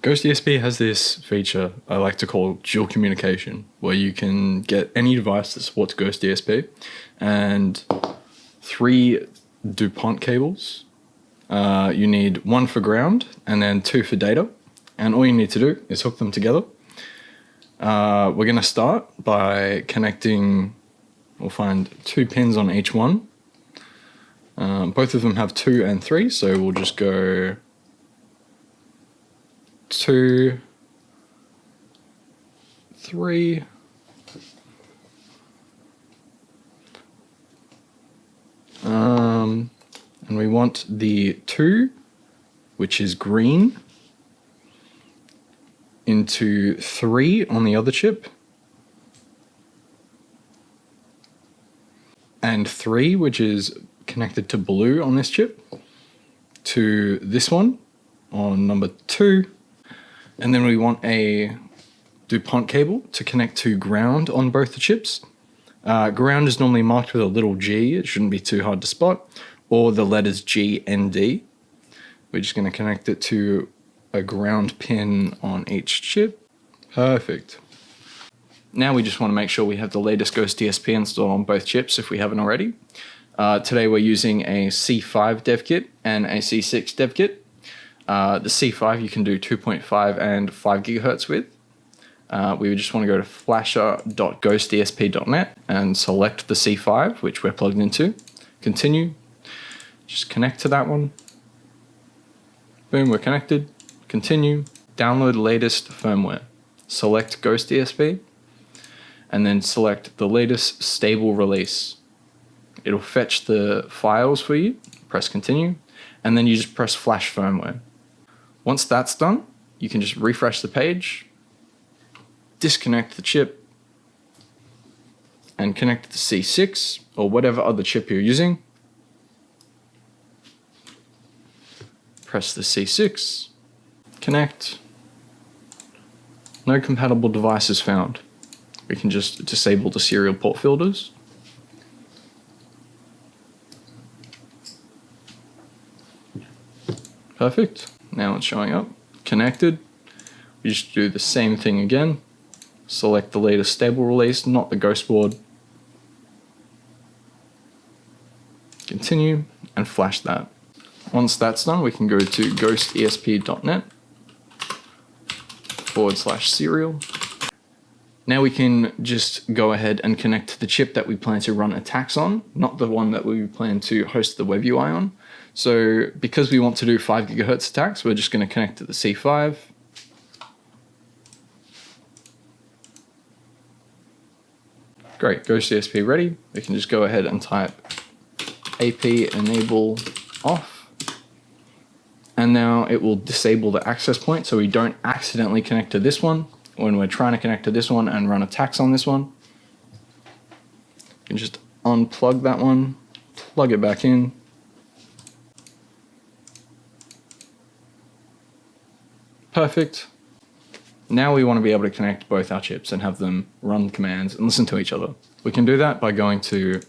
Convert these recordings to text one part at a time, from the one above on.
GhostESP has this feature I like to call dual communication, where you can get any device that supports GhostESP and 3 DuPont cables. You need 1 for ground and then 2 for data. And all you need to do is hook them together. We're going to start by connecting, we'll find 2 pins on each one. Both of them have 2 and 3, so we'll just go 2, 3, and we want the 2, which is green, into 3 on the other chip, and 3, which is connected to blue on this chip, to this one on number 2. And then we want a DuPont cable to connect to ground on both the chips. Ground is normally marked with a little G, it shouldn't be too hard to spot, or the letters G and D. We're just going to connect it to a ground pin on each chip. Perfect. Now we just want to make sure we have the latest GhostESP installed on both chips if we haven't already. Today we're using a C5 dev kit and a C6 dev kit. The C5 you can do 2.5 and 5 gigahertz with. We would just want to go to flasher.ghostesp.net and select the C5, which we're plugged into. Continue. Just connect to that one. Boom, we're connected. Continue. Download the latest firmware. Select GhostESP and then select the latest stable release. It'll fetch the files for you. Press continue. And then you just press flash firmware. Once that's done, you can just refresh the page, disconnect the chip, and connect to the C6 or whatever other chip you're using. Press the C6, connect. No compatible devices found. We can just disable the serial port filters. Perfect. Now it's showing up. Connected. We just do the same thing again. Select the latest stable release, not the ghost board. Continue and flash that. Once that's done, we can go to ghostesp.net/serial. Now we can just go ahead and connect to the chip that we plan to run attacks on, not the one that we plan to host the web UI on. So because we want to do 5 gigahertz attacks, we're just going to connect to the C5. Great, GhostESP ready. We can just go ahead and type AP enable off. And now it will disable the access point so we don't accidentally connect to this one when we're trying to connect to this one and run attacks on this one. You can just unplug that one, plug it back in. Perfect. Now we want to be able to connect both our chips and have them run commands and listen to each other. We can do that by going to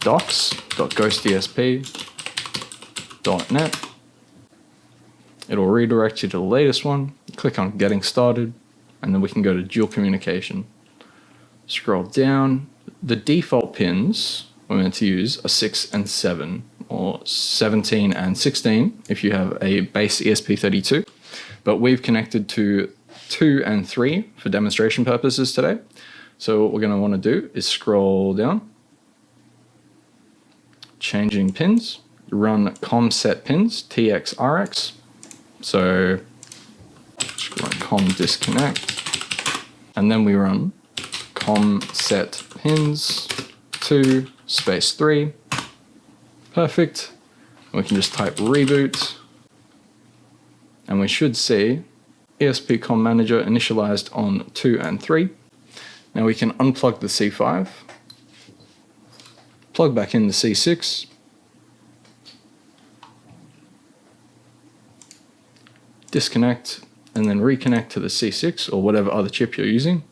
docs.ghostesp.net. It'll redirect you to the latest one. Click on getting started, and then we can go to dual communication. Scroll down. The default pins we're meant to use are 6 and 7, or 17 and 16 if you have a base ESP32. But we've connected to 2 and 3 for demonstration purposes today. So what we're going to want to do is scroll down, changing pins, run com set pins, TXRX. So just run com disconnect, and then we run com set pins 2 space 3. Perfect. We can just type reboot. And we should see ESP Com Manager initialized on 2 and 3. Now we can unplug the C5, plug back in the C6, disconnect, and then reconnect to the C6 or whatever other chip you're using.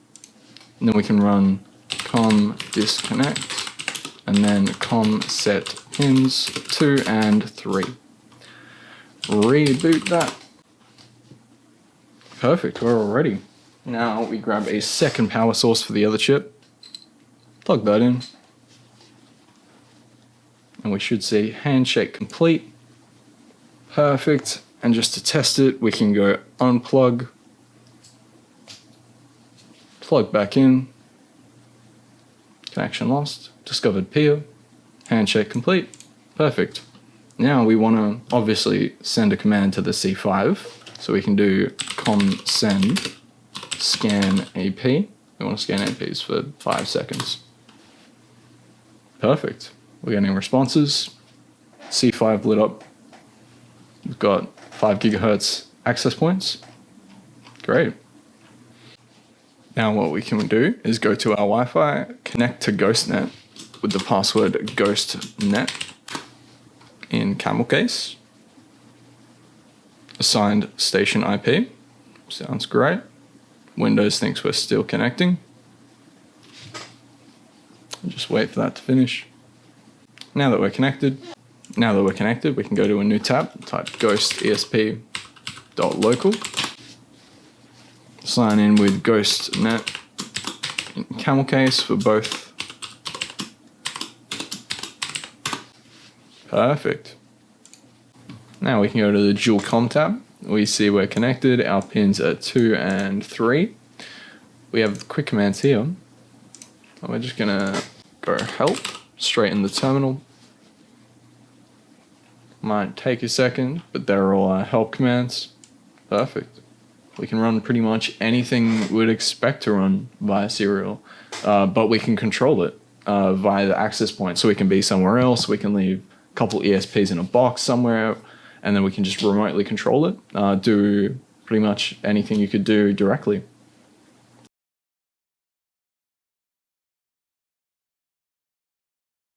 And then we can run com disconnect and then com set pins 2 and 3. Reboot that. Perfect, we're all ready. Now we grab a second power source for the other chip, plug that in, and we should see handshake complete. Perfect, and just to test it, we can go unplug, plug back in, connection lost, discovered peer, handshake complete. Perfect. Now we want to obviously send a command to the C5, so we can do send scan AP. We want to scan APs for 5 seconds. Perfect. We're getting responses. C5 lit up. We've got 5 gigahertz access points. Great. Now what we can do is go to our Wi-Fi, connect to GhostNet with the password GhostNet in camel case. Assigned station IP. Sounds great. Windows thinks we're still connecting. Just wait for that to finish. Now that we're connected, we can go to a new tab, type GhostESP.local. Sign in with GhostNet in camel case for both. Perfect. Now we can go to the dual com tab. We see we're connected. Our pins are 2 and 3. We have quick commands here. We're just gonna go help straight in the terminal. Might take a second, but they're all help commands. Perfect. We can run pretty much anything we'd expect to run via serial, but we can control it via the access point. So we can be somewhere else. We can leave a couple ESPs in a box somewhere, and then we can just remotely control it, do pretty much anything you could do directly.